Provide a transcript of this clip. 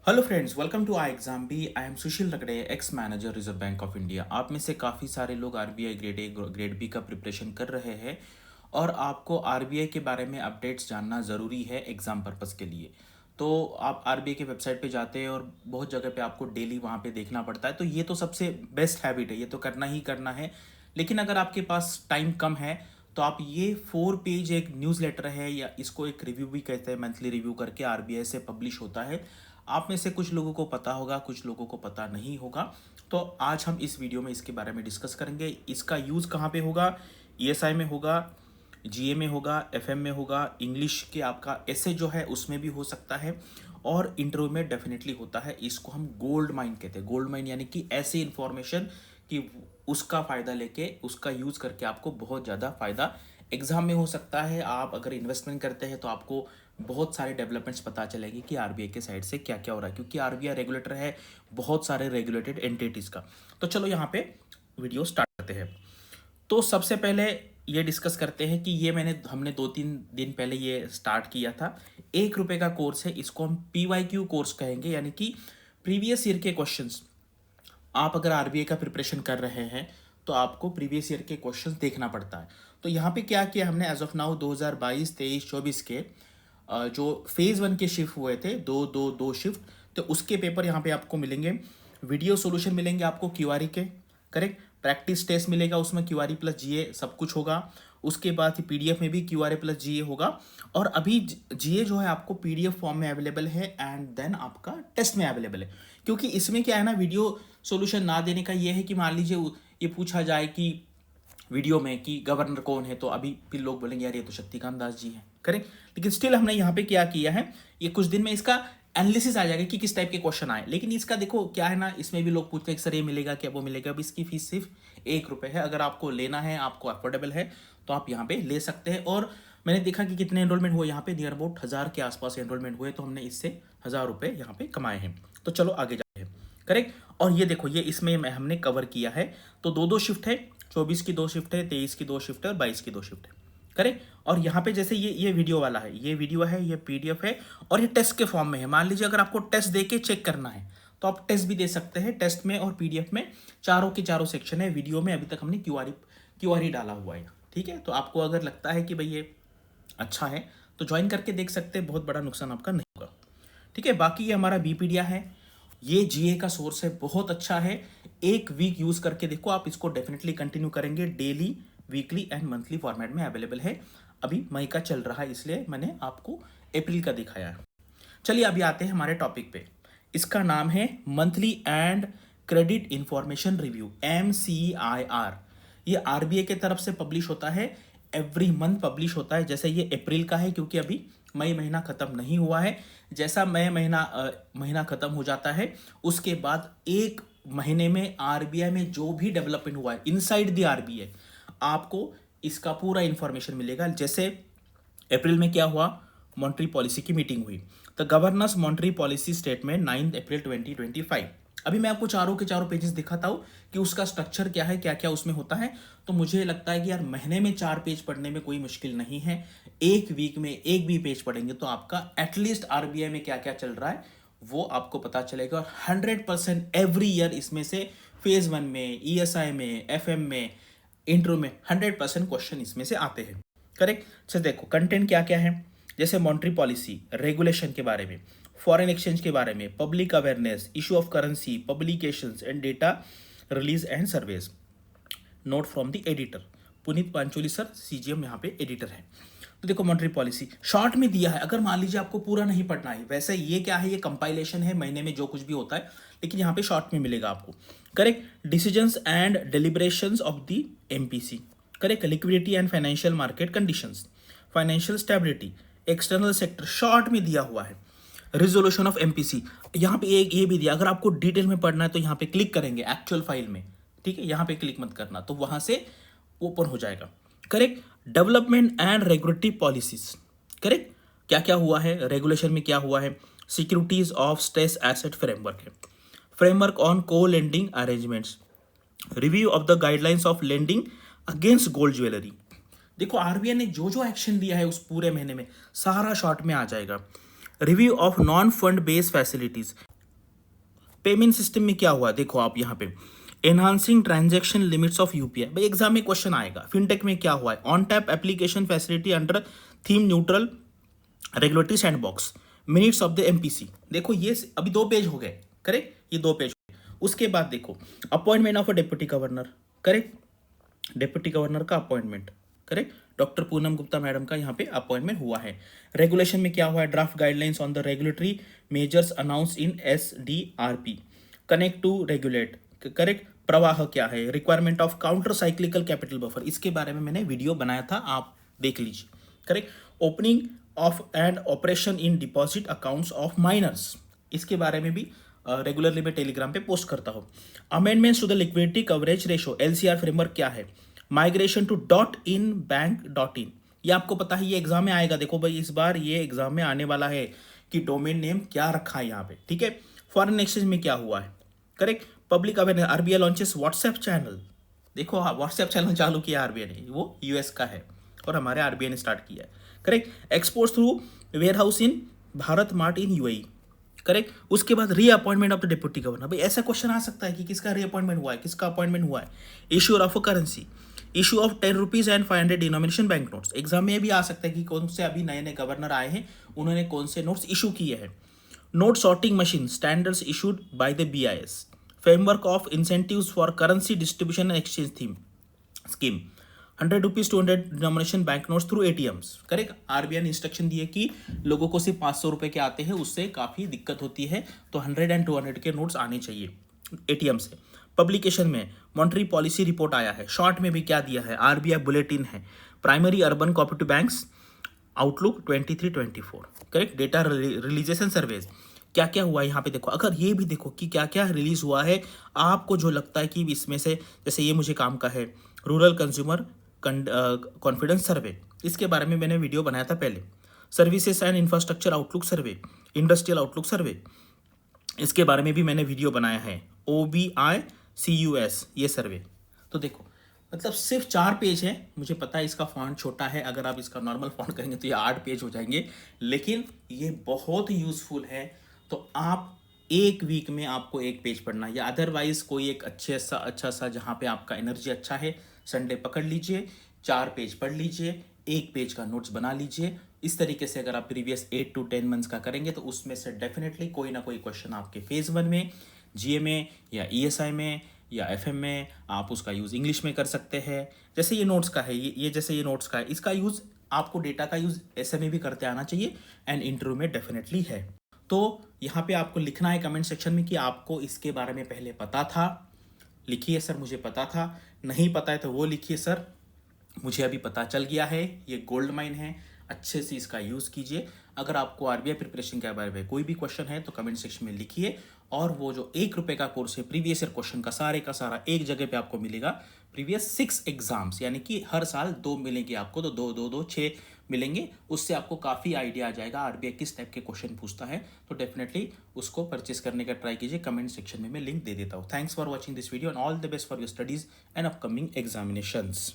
Hello friends, welcome to I exam B. I am Sushil Ragade, ex manager Reserve Bank of India. आप में से काफ़ी सारे लोग RBI grade A grade B का प्रिपरेशन कर रहे हैं और आपको आरबीआई के बारे में अपडेट्स जानना ज़रूरी है एग्ज़ाम पर्पज़ के लिए। तो आप आरबीआई के वेबसाइट पे जाते हैं और बहुत जगह पे आपको डेली वहाँ पे देखना पड़ता है। तो ये तो सबसे बेस्ट हैबिट है, ये तो करना ही करना है। लेकिन अगर आपके पास टाइम कम है तो आप ये 4 पेज एक न्यूज़लेटर है या इसको एक रिव्यू भी कहते हैं, मंथली रिव्यू करके आरबीआई से पब्लिश होता है। आप में से कुछ लोगों को पता होगा, कुछ लोगों को पता नहीं होगा। तो आज हम इस वीडियो में इसके बारे में डिस्कस करेंगे। इसका यूज़ कहाँ पे होगा? ईएसआई में होगा, जीए में होगा, एफएम में होगा, इंग्लिश के आपका ऐसे जो है उसमें भी हो सकता है और इंटरव्यू में डेफिनेटली होता है। इसको हम गोल्ड माइन कहते हैं। गोल्ड माइन यानी कि ऐसी इंफॉर्मेशन कि उसका फ़ायदा लेके उसका यूज़ करके आपको बहुत ज़्यादा फ़ायदा एग्ज़ाम में हो सकता है। आप अगर इन्वेस्टमेंट करते हैं तो आपको बहुत सारे डेवलपमेंट्स पता चलेगी कि आरबीआई के साइड से क्या क्या हो रहा है, क्योंकि आरबीआई रेगुलेटर है बहुत सारे रेगुलेटेड एंटिटीज़ का। तो चलो यहाँ पे वीडियो स्टार्ट करते हैं। तो सबसे पहले ये डिस्कस करते हैं कि ये हमने 2-3 दिन पहले ये स्टार्ट किया था। 1 रुपये का कोर्स है, इसको हम पीवाईक्यू कोर्स कहेंगे, यानी कि प्रीवियस ईयर के क्वेश्चंस। आप अगर आरबीआई का प्रिपरेशन कर रहे हैं तो आपको प्रीवियस ईयर के क्वेश्चंस देखना पड़ता है। तो यहाँ पे क्या किया हमने, एज ऑफ नाउ 2022, 23, 24 के जो फेज़ 1 के शिफ्ट हुए थे, दो शिफ्ट, तो उसके पेपर यहाँ पे आपको मिलेंगे। वीडियो सॉल्यूशन मिलेंगे आपको क्यूआरई के, करेक्ट। प्रैक्टिस टेस्ट मिलेगा, उसमें क्यूआरई प्लस जीए सब कुछ होगा। उसके बाद पीडीएफ में भी क्यूआरए प्लस जीए होगा। और अभी जीए जो है आपको पीडीएफ फॉर्म में अवेलेबल है एंड देन आपका टेस्ट में अवेलेबल है। क्योंकि इसमें क्या है ना, वीडियो सॉल्यूशन ना देने का ये है कि मान लीजिए ये पूछा जाए कि वीडियो में कि गवर्नर कौन है, तो अभी फिर लोग बोलेंगे यार ये तो शक्तिकांत दास जी हैं, करेक्ट। लेकिन स्टिल हमने यहाँ पे क्या किया है, ये कुछ दिन में इसका एनालिसिस आ जाएगा कि किस टाइप के क्वेश्चन आए। लेकिन इसका देखो क्या है ना, इसमें भी लोग पूछते हैं कि सर ये मिलेगा क्या, वो मिलेगा। अब इसकी फीस सिर्फ 1 रुपये है। अगर आपको लेना है, आपको अफोर्डेबल है, तो आप यहाँ पे ले सकते हैं। और मैंने देखा कि कितने एनरोलमेंट हुए यहाँ पे, नियर अबाउट 1000 के आसपास एनरोलमेंट हुए। तो हमने इससे 1000 रुपये यहाँ पे कमाए हैं। तो चलो आगे जाते हैं, करेक्ट। और ये देखो, ये इसमें हमने कवर किया है। तो दो शिफ्ट है, 24 की 2 शिफ्ट है, 23 की 2 शिफ्ट है और 22 की 2 शिफ्ट है, करेक्ट। और यहाँ पे जैसे ये वीडियो वाला है, ये वीडियो है, ये पीडीएफ है और ये टेस्ट के फॉर्म में है। मान लीजिए अगर आपको टेस्ट दे के चेक करना है तो आप टेस्ट भी दे सकते हैं। टेस्ट में और पीडीएफ में चारों के चारों सेक्शन है। वीडियो में अभी तक हमने क्यूआरई डाला हुआ है, ठीक है। तो आपको अगर लगता है कि भाई ये अच्छा है तो ज्वाइन करके देख सकते हैं, बहुत बड़ा नुकसान आपका नहीं होगा, ठीक है। बाकी ये हमारा बीपीडिया है, ये जीए का सोर्स है, बहुत अच्छा है। 1 वीक यूज करके देखो, आप इसको डेफिनेटली कंटिन्यू करेंगे। Daily, weekly and monthly format में अवेलेबल है। अभी मई का चल रहा है इसलिए मैंने आपको अप्रैल का दिखाया है। चलिए अभी आते हैं हमारे टॉपिक पे। इसका नाम है monthly and credit information review, MCIR। ये आरबीआई के तरफ से पब्लिश होता है, एवरी मंथ पब्लिश होता है। जैसे ये अप्रैल का है क्योंकि अभी मई महीना खत्म नहीं हुआ है। जैसा मई महीना खत्म हो जाता है उसके बाद 1 महीने में आरबीआई में जो भी डेवलपमेंट हुआ है इनसाइड द आरबीआई, आपको इसका पूरा इंफॉर्मेशन मिलेगा। जैसे अप्रैल में क्या हुआ, मॉनेटरी पॉलिसी की मीटिंग हुई। The governors monetary policy statement 9 अप्रैल 2025। अभी मैं आपको चारों के चारों पेजेस दिखाता हूँ कि उसका स्ट्रक्चर क्या है, क्या क्या उसमें होता है। तो मुझे लगता है कि यार महीने में 4 पेज पढ़ने में कोई मुश्किल नहीं है। 1 वीक में 1 भी पेज पढ़ेंगे तो आपका एटलीस्ट आरबीआई में क्या क्या चल रहा है वो आपको पता चलेगा। और 100% एवरी ईयर इसमें से फेज़ 1 में, ईएसआई में, एफएम में, इंट्रो में 100% क्वेश्चन इसमें से आते हैं, करेक्ट। तो देखो कंटेंट क्या क्या है। जैसे मॉनेटरी पॉलिसी, रेगुलेशन के बारे में, फॉरेन एक्सचेंज के बारे में, public awareness, issue of currency, publications and data release and surveys. Note from the editor, Puneet Pancholi sir, CGM यहाँ पे एडिटर है। तो देखो मॉनेटरी पॉलिसी शॉर्ट में दिया है, अगर मान लीजिए आपको पूरा नहीं पढ़ना है। वैसे ये क्या है, ये कंपाइलेशन है, महीने में जो कुछ भी होता है, लेकिन यहाँ पे शॉर्ट में मिलेगा आपको, correct. Decisions and deliberations of the MPC, correct. Liquidity and financial market conditions, financial stability, external sector, short में दिया हुआ है। रिजोल्यूशन ऑफ एमपीसी, यहाँ पे एक ये भी दिया। अगर आपको डिटेल में पढ़ना है तो यहाँ पे क्लिक करेंगे एक्चुअल फाइल में, ठीक है। यहाँ पे क्लिक मत करना, तो वहां से ओपन हो जाएगा, correct. Development and regulatory policies, correct. क्या क्या हुआ है, रेगुलेशन में क्या हुआ है। Securities of stress asset framework है, फ्रेमवर्क ऑन को lending arrangements, review of the guidelines of lending against gold jewellery. देखो आरबीआई ने जो जो एक्शन लिया है उस पूरे महीने में सारा शॉर्ट में आ जाएगा। Review of non fund based facilities, payment system में क्या हुआ देखो आप यहाँ पे, enhancing transaction limits of UPI, भाई एग्जाम में क्वेश्चन आएगा। फिनटेक में क्या हुआ है, on tap application facility under theme neutral regulatory sandbox, minutes of the MPC. देखो ये अभी 2 पेज हो गए, करेक्ट, ये 2 पेज। उसके बाद देखो appointment of a deputy governor, correct, deputy governor का appointment, correct, doctor Poonam Gupta madam का यहाँ पे अपॉइंटमेंट हुआ है। रेगुलेशन में क्या हुआ है, draft guidelines on the regulatory measures announce in SDRP, connect to regulate, correct, Pravaah क्या है, requirement of counter cyclical capital buffer, इसके बारे में मैंने वीडियो बनाया था, आप देख लीजिए, correct. Opening of and operation in deposit accounts of minors, इसके बारे में भी रेगुलरली मैं टेलीग्राम पे पोस्ट करता हूँ। Amendments to the liquidity coverage ratio LCR framework क्या है, माइग्रेशन टू .in ये आपको पता है, ये एग्जाम में आएगा। देखो भाई इस बार ये एग्जाम में आने वाला है कि डोमेन नेम क्या रखा है यहाँ पे, ठीक है। फॉरेन एक्सचेंज में क्या हुआ है, correct. Public awareness, RBI launches WhatsApp channel, देखो हाँ व्हाट्सएप चैनल चालू किया आरबीआई ने, वो यूएस का है और हमारे आरबीआई ने स्टार्ट किया है, correct. Exports through warehouse in Bharat Mart in UAE, correct. उसके बाद reappointment of the deputy governor, भाई ऐसा क्वेश्चन आ सकता है कि किसका रीअपॉइंटमेंट हुआ है, किसका अपॉइंटमेंट हुआ है। Issuer of a currency, issue of 10 rupees and 500 denomination bank notes, exam में भी आ सकता है कि कौन से अभी नए नए गवर्नर आए हैं, उन्होंने कौन से नोट्स इशू किए हैं। Note sorting machine standards issued by the BIS, framework of incentives for currency distribution and exchange theme scheme, 100 rupees 200 denomination bank notes through ATMs, correct. RBI ने इंस्ट्रक्शन दिए कि लोगों को सिर्फ 500 रुपए के आते हैं, उससे काफ़ी दिक्कत होती है, तो 100 एंड 200 के नोट्स आने चाहिए एटीएम से। पब्लिकेशन में मॉनेटरी पॉलिसी रिपोर्ट आया है, शॉर्ट में भी क्या दिया है, आरबीआई बुलेटिन है, primary urban cooperative banks outlook 23-24, correct. Data रिलीजेशन सर्वेज, क्या क्या हुआ है यहाँ पे देखो। अगर ये भी देखो कि क्या क्या रिलीज हुआ है, आपको जो लगता है कि इसमें से, जैसे ये मुझे काम का है रूरल कंज्यूमर कॉन्फिडेंस सर्वे, इसके बारे में मैंने वीडियो बनाया था पहले। Services and infrastructure outlook survey, industrial outlook survey, इसके बारे में भी मैंने वीडियो बनाया है। OBICUS ये सर्वे, तो देखो मतलब सिर्फ 4 पेज है, मुझे पता है इसका फॉन्ट छोटा है, अगर आप इसका नॉर्मल फॉन्ट करेंगे तो ये 8 पेज हो जाएंगे, लेकिन ये बहुत यूजफुल है। तो आप एक वीक में आपको 1 पेज पढ़ना, या अदरवाइज कोई एक अच्छा सा जहाँ पे आपका एनर्जी अच्छा है, संडे पकड़ लीजिए, 4 पेज पढ़ लीजिए, 1 पेज का नोट्स बना लीजिए। इस तरीके से अगर आप प्रीवियस 8 to 10 मंथ्स का करेंगे तो उसमें से डेफिनेटली कोई ना कोई क्वेश्चन आपके फेज 1 में, जीए में या ईएसआई में या एफएम में, आप उसका यूज़ इंग्लिश में कर सकते हैं। जैसे ये नोट्स का है, ये जैसे ये नोट्स का है, इसका यूज़ आपको डेटा का यूज़ ऐसे में भी करते आना चाहिए, एंड इंटरव्यू में डेफिनेटली है। तो यहाँ पे आपको लिखना है कमेंट सेक्शन में कि आपको इसके बारे में पहले पता था, लिखिए सर मुझे पता था, नहीं पता है तो वो लिखिए सर मुझे अभी पता चल गया है, ये गोल्ड माइन है, अच्छे से इसका यूज़ कीजिए। अगर आपको आरबीआई प्रिपरेशन के बारे में कोई भी क्वेश्चन है तो कमेंट सेक्शन में लिखिए, और वो जो 1 रुपये का कोर्स है प्रीवियस ईयर क्वेश्चन का सारा एक जगह पे आपको मिलेगा। प्रीवियस 6 एग्जाम्स, यानी कि हर साल 2 मिलेंगे आपको, तो 2 6 मिलेंगे, उससे आपको काफ़ी आइडिया आ जाएगा आरबीआई किस टाइप के क्वेश्चन पूछता है। तो डेफिनेटली उसको परचेस करने का ट्राई कीजिए, कमेंट सेक्शन में मैं लिंक दे देता हूँ। Thanks for watching this video and all the best for your studies and upcoming examinations.